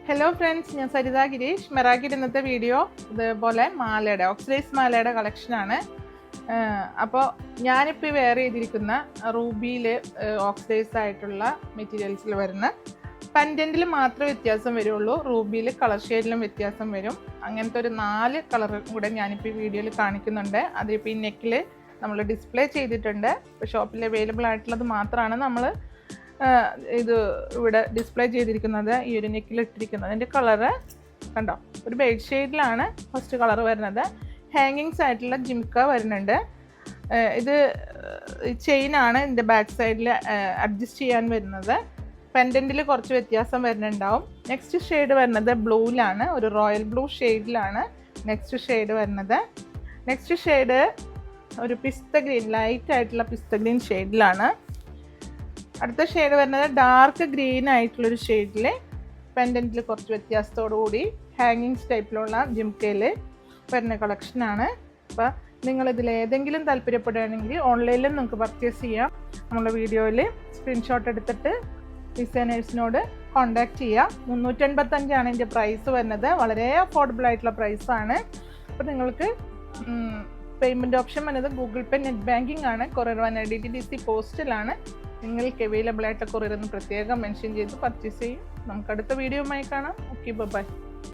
Hello friends, ഞാൻ സരിത ഗിരീഷ്. മെറാക്കിയുടെ ഇന്നത്തെ video ഇതുപോലെ മാലയുടെ ഓക്സിഡൈസ് മാലയുടെ കളക്ഷനാണ്. അപ്പോൾ ഞാനിപ്പോൾ വെയർ ചെയ്തിരിക്കുന്ന റൂബിയിൽ ഓക്സിഡൈസ് ആയിട്ടുള്ള മെറ്റീരിയൽസിൽ വരുന്ന പെൻഡൻറ്റിൽ മാത്രമേ വ്യത്യാസം വരുള്ളൂ. റൂബിയിൽ കളർ ഷെയ്ഡിലും വ്യത്യാസം വരും. അങ്ങനത്തെ ഒരു 4 കളർ കൂടെ ഞാനിപ്പോൾ ഈ വീഡിയോയിൽ കാണിക്കുന്നുണ്ട്. അതിപ്പോൾ ഈ നെക്കിൽ നമ്മൾ ഡിസ്പ്ലേ ചെയ്തിട്ടുണ്ട്. ഇപ്പോൾ ഷോപ്പിൽ അവൈലബിൾ ആയിട്ടുള്ളത് മാത്രമാണ് നമ്മൾ ഇത് ഇവിടെ ഡിസ്പ്ലേ ചെയ്തിരിക്കുന്നത്. ഈ ഒരു നെക്കിൽ ഇട്ടിരിക്കുന്നത് അതിൻ്റെ കളറ് കണ്ടോ, ഒരു ബേജ് ഷെയ്ഡിലാണ് ഫസ്റ്റ് കളർ വരുന്നത്. ഹാങ്ങിങ്സ് ആയിട്ടുള്ള ജിംക്ക വരുന്നുണ്ട്. ഇത് ചെയിനാണ് ഇതിൻ്റെ ബാക്ക് സൈഡിൽ അഡ്ജസ്റ്റ് ചെയ്യാൻ വരുന്നത്. പെൻഡൻറ്റിൽ കുറച്ച് വ്യത്യാസം വരുന്നുണ്ടാവും. നെക്സ്റ്റ് ഷെയ്ഡ് വരുന്നത് ബ്ലൂവിലാണ്, ഒരു റോയൽ ബ്ലൂ ഷെയ്ഡിലാണ് നെക്സ്റ്റ് ഷെയ്ഡ് വരുന്നത്. നെക്സ്റ്റ് ഷെയ്ഡ് ഒരു പിസ്ത ഗ്രീൻ, ലൈറ്റ് ആയിട്ടുള്ള പിസ്ത ഗ്രീൻ ഷെയ്ഡിലാണ്. അടുത്ത ഷെയ്ഡ് വരുന്നത് ഡാർക്ക് ഗ്രീൻ ആയിട്ടുള്ളൊരു ഷെയ്ഡിൽ പെൻഡൻറ്റിൽ കുറച്ച് വ്യത്യാസത്തോടു കൂടി ഹാങ്ങിങ്സ് ടൈപ്പിലുള്ള ജിംക്കയിൽ വരുന്ന കളക്ഷനാണ്. അപ്പോൾ നിങ്ങളിതിൽ ഏതെങ്കിലും താല്പര്യപ്പെടുകയാണെങ്കിൽ ഓൺലൈനിലും നിങ്ങൾക്ക് പർച്ചേസ് ചെയ്യാം. നമ്മുടെ വീഡിയോയിൽ സ്ക്രീൻഷോട്ട് എടുത്തിട്ട് ഡിസൈനേഴ്സിനോട് കോൺടാക്റ്റ് ചെയ്യാം. 385 ഇതിൻ്റെ പ്രൈസ് വരുന്നത്. വളരെ അഫോർഡബിൾ ആയിട്ടുള്ള പ്രൈസാണ്. അപ്പോൾ നിങ്ങൾക്ക് പേയ്മെൻറ്റ് ഓപ്ഷൻ വരുന്നത് ഗൂഗിൾ പേ, നെറ്റ് ബാങ്കിങ് ആണ്. കൊറിയർ വന്ന DTDC പോസ്റ്റിലാണ്. നിങ്ങൾക്ക് അവൈലബിൾ ആയിട്ട് കൊറിയർ എന്ന് പ്രത്യേകം മെൻഷൻ ചെയ്ത് പർച്ചേസ് ചെയ്യും. നമുക്ക് അടുത്ത വീഡിയോയുമായി കാണാം. Okay, by.